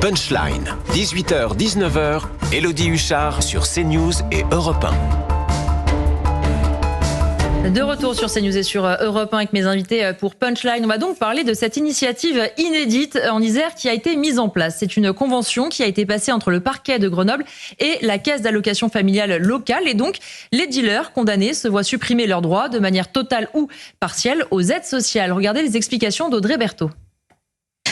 Punchline, 18h-19h, Élodie Huchard sur CNews et Europe 1. De retour sur CNews et sur Europe 1 avec mes invités pour Punchline. On va donc parler de cette initiative inédite en Isère qui a été mise en place. C'est une convention qui a été passée entre le parquet de Grenoble et la caisse d'allocation familiale locale. Et donc, les dealers condamnés se voient supprimer leurs droits de manière totale ou partielle aux aides sociales. Regardez les explications d'Audrey Berthaud.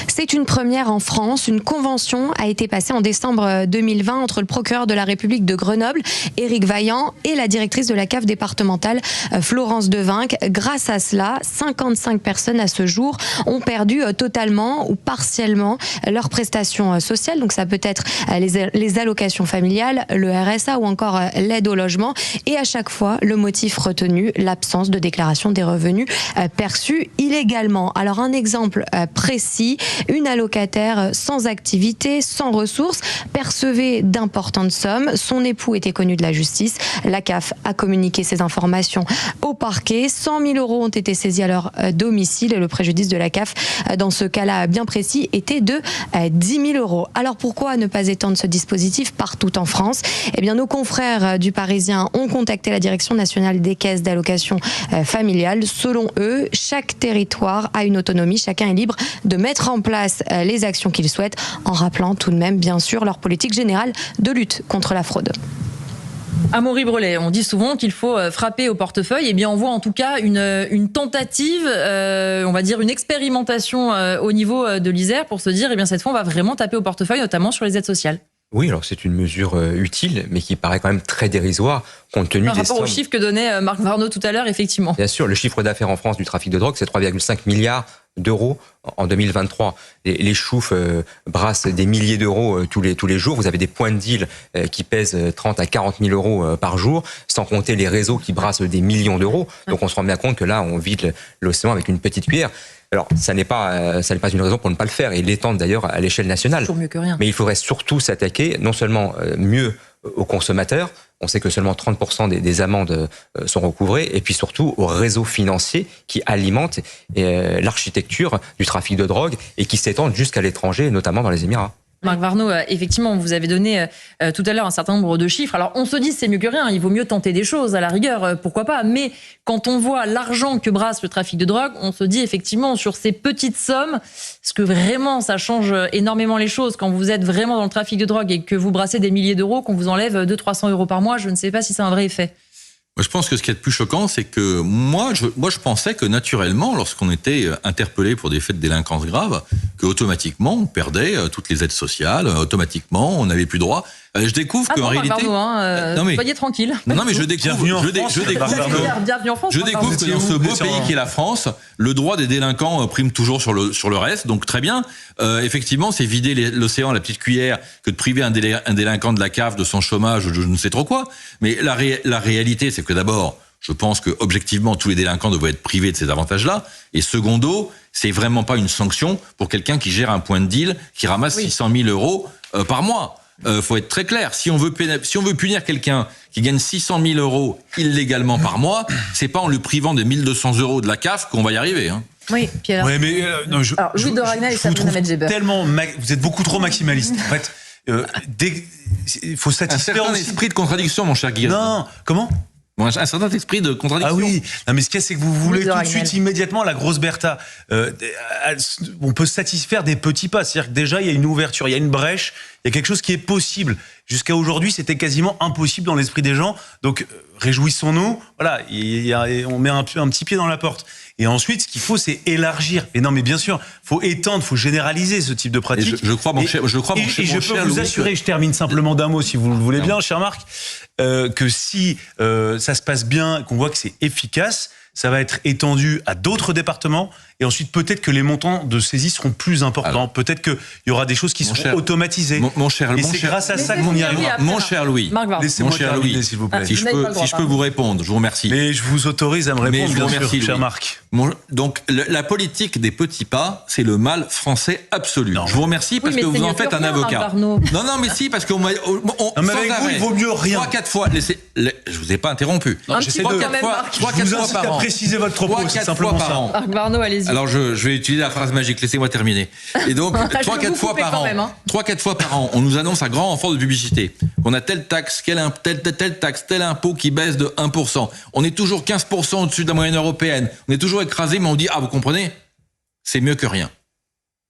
C'est une première en France. Une convention a été passée en décembre 2020 entre le procureur de la République de Grenoble, Éric Vaillant, et la directrice de la CAF départementale, Florence Devinck. Grâce à cela, 55 personnes à ce jour ont perdu totalement ou partiellement leurs prestations sociales. Donc ça peut être les allocations familiales, le RSA ou encore l'aide au logement. Et à chaque fois, le motif retenu, l'absence de déclaration des revenus perçus illégalement. Alors un exemple précis, une allocataire sans activité, sans ressources, percevait d'importantes sommes. Son époux était connu de la justice. La CAF a communiqué ces informations au parquet. 100 000 € ont été saisis à leur domicile et le préjudice de la CAF, dans ce cas-là bien précis, était de 10 000 €. Alors pourquoi ne pas étendre ce dispositif partout en France ? Eh bien, nos confrères du Parisien ont contacté la Direction nationale des caisses d'allocation familiale. Selon eux, chaque territoire a une autonomie. Chacun est libre de mettre en place les actions qu'ils souhaitent, en rappelant tout de même, bien sûr, leur politique générale de lutte contre la fraude. Amaury Brelet, on dit souvent qu'il faut frapper au portefeuille. Eh bien, on voit en tout cas une tentative, on va dire une expérimentation au niveau de l'Isère pour se dire, eh bien, cette fois, on va vraiment taper au portefeuille, notamment sur les aides sociales. Oui, alors c'est une mesure utile, mais qui paraît quand même très dérisoire, compte tenu des sommes. Par rapport aux chiffres que donnait Marc Varnaud tout à l'heure, effectivement. Bien sûr, le chiffre d'affaires en France du trafic de drogue, c'est 3,5 milliards d'euros en 2023. Les choufs brassent des milliers d'euros tous les jours. Vous avez des points de deal qui pèsent 30 à 40 000 € par jour, sans compter les réseaux qui brassent des millions d'euros. Donc on se rend bien compte que là, on vide l'océan avec une petite cuillère. Alors, ça n'est pas une raison pour ne pas le faire, et l'étendre d'ailleurs à l'échelle nationale. Toujours mieux que rien. Mais il faudrait surtout s'attaquer, non seulement mieux aux consommateurs, on sait que seulement 30% des amendes sont recouvrées, et puis surtout aux réseaux financiers qui alimentent l'architecture du trafic de drogue et qui s'étendent jusqu'à l'étranger, notamment dans les Émirats. Marc Varnaud, effectivement, vous avez donné tout à l'heure un certain nombre de chiffres. Alors, on se dit c'est mieux que rien, il vaut mieux tenter des choses, à la rigueur, pourquoi pas. Mais quand on voit l'argent que brasse le trafic de drogue, on se dit effectivement sur ces petites sommes, est-ce que vraiment ça change énormément les choses quand vous êtes vraiment dans le trafic de drogue et que vous brassez des milliers d'euros, qu'on vous enlève 200-300 € par mois, je ne sais pas si c'est un vrai effet. Je pense que ce qui est le plus choquant, c'est que moi, je pensais que naturellement, lorsqu'on était interpellé pour des faits de délinquance grave, que automatiquement on perdait toutes les aides sociales, automatiquement on n'avait plus droit. Je découvre qu'en réalité, soyez tranquille. Non mais je découvre que dans ce beau pays qui est la France, le droit des délinquants prime toujours sur le reste. Donc très bien. Effectivement, c'est vider l'océan à la petite cuillère que de priver un délinquant de la CAF de son chômage ou je ne sais trop quoi. Mais la réalité, c'est que d'abord, je pense que objectivement tous les délinquants devraient être privés de ces avantages-là. Et secondo, c'est vraiment pas une sanction pour quelqu'un qui gère un point de deal qui ramasse 600 000 € par mois. Faut être très clair. Si on veut punir quelqu'un qui gagne 600 000 € illégalement par mois, c'est pas en lui privant des 1 200 € de la CAF qu'on va y arriver. Hein. Oui, Pierre. Ouais, mais Louis de Ragnel et Sabrina Medjeber. Vous êtes beaucoup trop maximaliste. En fait, il faut satisfaire un certain esprit de contradiction, mon cher Guillaume. Non, comment ? Un certain esprit de contradiction. Ah oui, non, mais ce qu'il y a, c'est que vous voulez tout de suite, immédiatement, la grosse Bertha. On peut satisfaire des petits pas. C'est-à-dire que déjà, il y a une ouverture, il y a une brèche, il y a quelque chose qui est possible. Jusqu'à aujourd'hui, c'était quasiment impossible dans l'esprit des gens. Donc, réjouissons-nous. Voilà, on met un petit pied dans la porte. Et ensuite, ce qu'il faut, c'est élargir. Et non, mais bien sûr, faut étendre, faut généraliser ce type de pratique. Je crois, mon cher, je peux vous assurer, je termine simplement d'un mot, si vous le voulez bien, cher Marc, que si ça se passe bien, qu'on voit que c'est efficace, ça va être étendu à d'autres départements. Et ensuite, peut-être que les montants de saisie seront plus importants. Peut-être qu'il y aura des choses qui seront automatisées. Et c'est grâce à ça qu'on y arrivera. Mon cher Louis, laissez-moi terminer, s'il vous plaît. Si je peux vous répondre, je vous remercie. Mais je vous autorise à me répondre, bien sûr, cher Marc. Donc, la politique des petits pas, c'est le mal français absolu. Je vous remercie parce que vous en faites un avocat. Non, mais si, parce qu'on m'a... mais avec vous, il vaut mieux rien. 3-4 fois, je vous ai pas interrompu. 3-4 fois par an. précisez votre propos, c'est 3-4 simplement fois par ça. an. Marc Barneau, allez-y. Alors je vais utiliser la phrase magique, laissez-moi terminer. Et donc, Je vais 3-4 vous fois couper par quand an, même, hein. 3-4 fois par an, on nous annonce à grand renfort de publicité qu'on a telle taxe, telle taxe, tel impôt qui baisse de 1%. On est toujours 15% au-dessus de la moyenne européenne. On est toujours écrasé, mais on dit, ah, vous comprenez? C'est mieux que rien.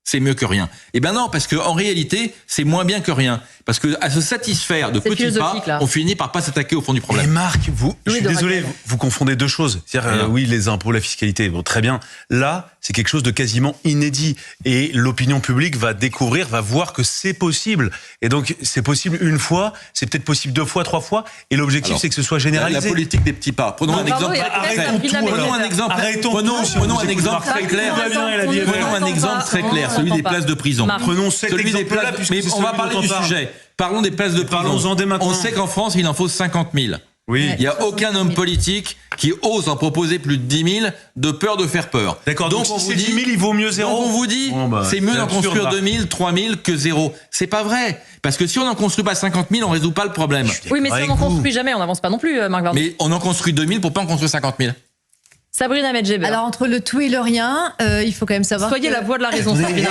C'est mieux que rien. Eh ben non, parce que en réalité, c'est moins bien que rien. Parce que à se satisfaire de C'est petits pas, philosophique, là. on finit par pas s'attaquer au fond du Mais problème. Marc, je suis de désolé, Raquel. vous confondez deux choses. C'est-à-dire, oui, les impôts, la fiscalité, bon, très bien. Là, c'est quelque chose de quasiment inédit. Et l'opinion publique va découvrir, va voir que c'est possible. Et donc, c'est possible une fois, c'est peut-être possible 2 fois, 3 fois. Et l'objectif, Alors, c'est que ce soit La généralisé. politique des petits pas. Prenons un Pardon, exemple. il y a très peut-être clair. un prix de la Prenons un médaille. exemple. Arrêtons Prenons tout, un exemple Marc. très clair. Tout va bien et la vie est belle. Prenons un exemple très clair, celui des places de prison. Marc. Prenons cet Celui des exemple-là, places. puisque Mais c'est on va celui parler dont du on parle. sujet. Parlons des places de prison. Parlons-en dès maintenant. On sait qu'en France, il en faut 50 000. Oui. Il n'y a aucun homme politique qui ose en proposer plus de 10 000 de peur de faire peur. D'accord, donc on si vous c'est dit 10 000, il vaut mieux zéro. Donc on vous dit, Bon, bah, c'est mieux c'est d'en absurde, construire Marc. 2 000, 3 000 que zéro. C'est pas vrai. Parce que si on n'en construit pas 50 000, on résout pas le problème. Oui, mais si on avec n'en vous. construit jamais, on n'avance pas non plus, Marc Barneau. Mais on en construit 2 000 pour pas en construire 50 000. Sabrina Medjeber. Alors, entre le tout et le rien, il faut quand même savoir. Soyez que- la voix de la raison, Sabrina.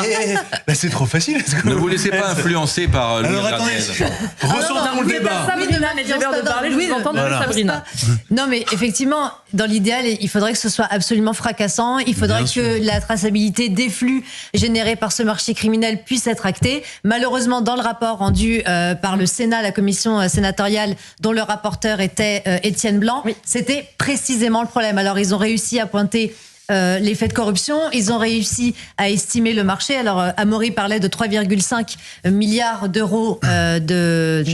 Là, c'est trop facile. Ne vous laissez pas influencer par Louis Alors attendez, Garnier. ressentons le débat. Sabrina Medjeber de parler, je vous entends de Voilà. Sabrina. Non, mais effectivement, dans l'idéal, il faudrait que ce soit absolument fracassant. Il faudrait Bien que la traçabilité des flux générés par ce marché criminel puisse être actée. Malheureusement, dans le rapport rendu par le Sénat, la commission sénatoriale, dont le rapporteur était Étienne Blanc, Oui. c'était précisément le problème. Alors, ils ont réussi à pointer les faits de corruption, ils ont réussi à estimer le marché. Alors, Amaury parlait de 3,5 milliards d'euros de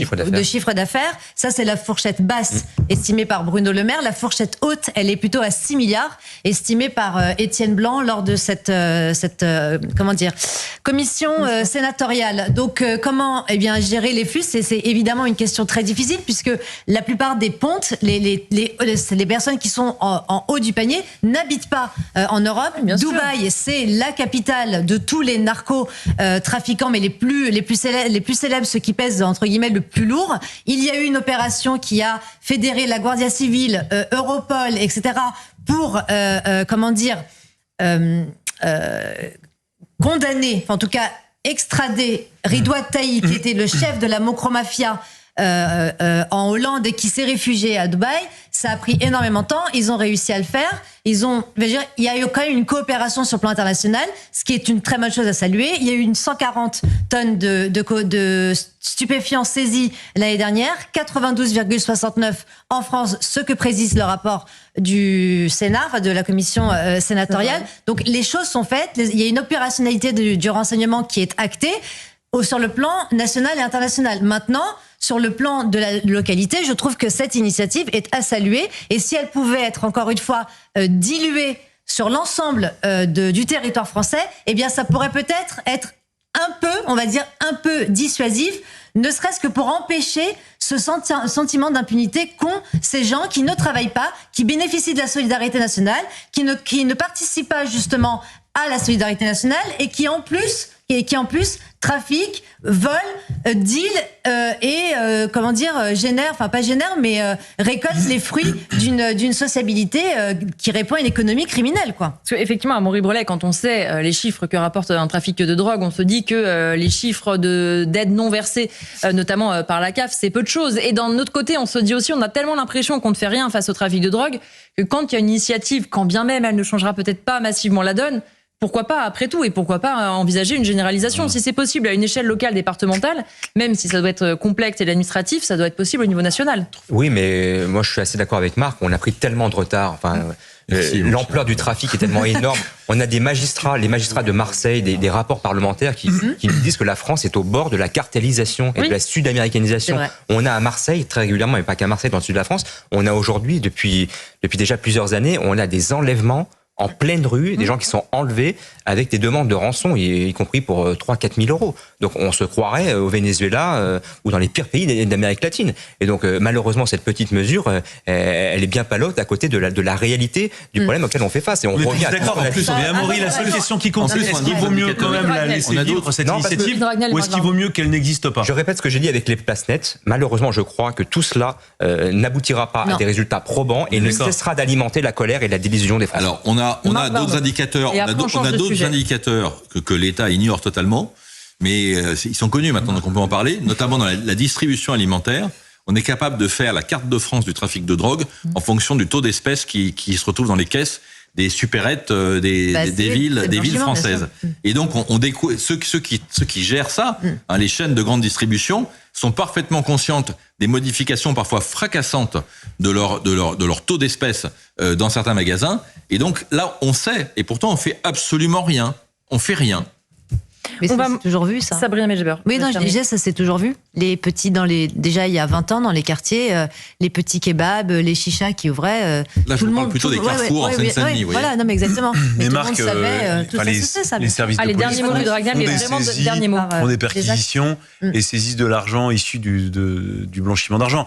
chiffre d'affaires. Ça, c'est la fourchette basse estimée par Bruno Le Maire. La fourchette haute, elle est plutôt à 6 milliards, estimée par Étienne Blanc lors de cette commission sénatoriale. Donc, comment gérer les flux, c'est évidemment une question très difficile, puisque la plupart des pontes, les personnes qui sont en haut du panier, n'habitent pas en Europe. Bien sûr. Dubaï, c'est la capitale de tous les narco-trafiquants, mais les plus célèbres, ceux qui pèsent entre guillemets le plus lourd. Il y a eu une opération qui a fédéré la Guardia Civile, Europol, etc. pour condamner, enfin, en tout cas extrader Ridouat Taï, qui était le chef de la Mocromafia en Hollande et qui s'est réfugié à Dubaï. Ça a pris énormément de temps. Ils ont réussi à le faire. Il y a eu quand même une coopération sur le plan international, ce qui est une très bonne chose à saluer. Il y a eu 140 tonnes de stupéfiants saisis l'année dernière, 92,69 en France, ce que précise le rapport du Sénat, enfin de la commission sénatoriale. Donc les choses sont faites. Il y a une opérationnalité du renseignement qui est actée sur le plan national et international. Maintenant, sur le plan de la localité, je trouve que cette initiative est à saluer. Et si elle pouvait être, encore une fois, diluée sur l'ensemble du territoire français, eh bien, ça pourrait peut-être être un peu dissuasif, ne serait-ce que pour empêcher ce sentiment d'impunité qu'ont ces gens qui ne travaillent pas, qui bénéficient de la solidarité nationale, qui ne participent pas justement à la solidarité nationale et qui en plus trafiquent, volent, deal récoltent les fruits d'une sociabilité qui répond à une économie criminelle, quoi. Parce qu'effectivement, à Amaury Brelet, quand on sait les chiffres que rapporte un trafic de drogue, on se dit que les chiffres d'aide non versées, notamment par la CAF, c'est peu de choses. Et d'un autre côté, on se dit aussi, on a tellement l'impression qu'on ne fait rien face au trafic de drogue, que quand il y a une initiative, quand bien même elle ne changera peut-être pas massivement la donne, pourquoi pas après tout, et pourquoi pas envisager une généralisation si c'est possible à une échelle locale, départementale, même si ça doit être complexe et administratif, ça doit être possible au niveau national. Oui, mais moi je suis assez d'accord avec Marc, on a pris tellement de retard, enfin l'ampleur du trafic est tellement énorme. On a des magistrats, les magistrats de Marseille, des rapports parlementaires qui nous disent que la France est au bord de la cartélisation et de la sud-américanisation. On a à Marseille, très régulièrement, mais pas qu'à Marseille, dans le sud de la France, on a aujourd'hui, depuis déjà plusieurs années, on a des enlèvements en pleine rue, des gens qui sont enlevés avec des demandes de rançon, y compris pour 3-4 000 euros. Donc on se croirait au Venezuela ou dans les pires pays d'Amérique latine. Et donc malheureusement cette petite mesure, elle est bien palote à côté de la réalité du problème auquel on fait face. Et on revient d'accord. En plus, mais Amaury, la seule question qui compte, est-ce qu'il vaut mieux quand même la laisser vivre cette initiative, ou est-ce qu'il vaut mieux qu'elle n'existe pas? Je répète ce que j'ai dit avec les places nettes. Malheureusement, je crois que tout cela n'aboutira pas à des résultats probants et ne cessera d'alimenter la colère et la désillusion des Français. Alors on a d'autres indicateurs, on a d'autres indicateurs que l'État ignore totalement, mais ils sont connus maintenant, donc on peut en parler, notamment dans la distribution alimentaire. On est capable de faire la carte de France du trafic de drogue en fonction du taux d'espèces qui se retrouvent dans les caisses des supérettes des villes françaises. Et donc on découvre ceux qui gèrent ça, les chaînes de grande distribution, sont parfaitement conscientes des modifications parfois fracassantes de leur taux d'espèces dans certains magasins. Et donc là, on sait, et pourtant on fait absolument rien. On fait rien. Mais ça, c'est toujours vu, ça. Sabrina Medjeber. Oui, non, déjà, ça c'est toujours vu. Les petits déjà il y a 20 ans dans les quartiers, les petits kebabs, les chichas qui ouvraient. Là, je parle plutôt des carrefours en Seine-Saint-Denis. Voilà, non, mais exactement. Mais tout Marc, le monde savait, tout ça se sait, ça. les services de police derniers mots de Dragnel, mais vraiment derniers mots. font des perquisitions et saisissent de l'argent issu du blanchiment d'argent.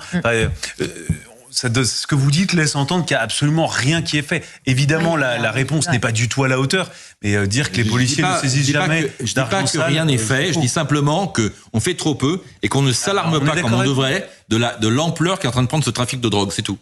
Ce que vous dites laisse entendre qu'il n'y a absolument rien qui est fait. Évidemment, la réponse n'est pas du tout à la hauteur, mais dire que les policiers ne saisissent jamais je dis pas que rien n'est fait, je dis simplement qu'on fait trop peu et qu'on ne s'alarme pas comme on devrait de l'ampleur qu'est en train de prendre ce trafic de drogue, c'est tout.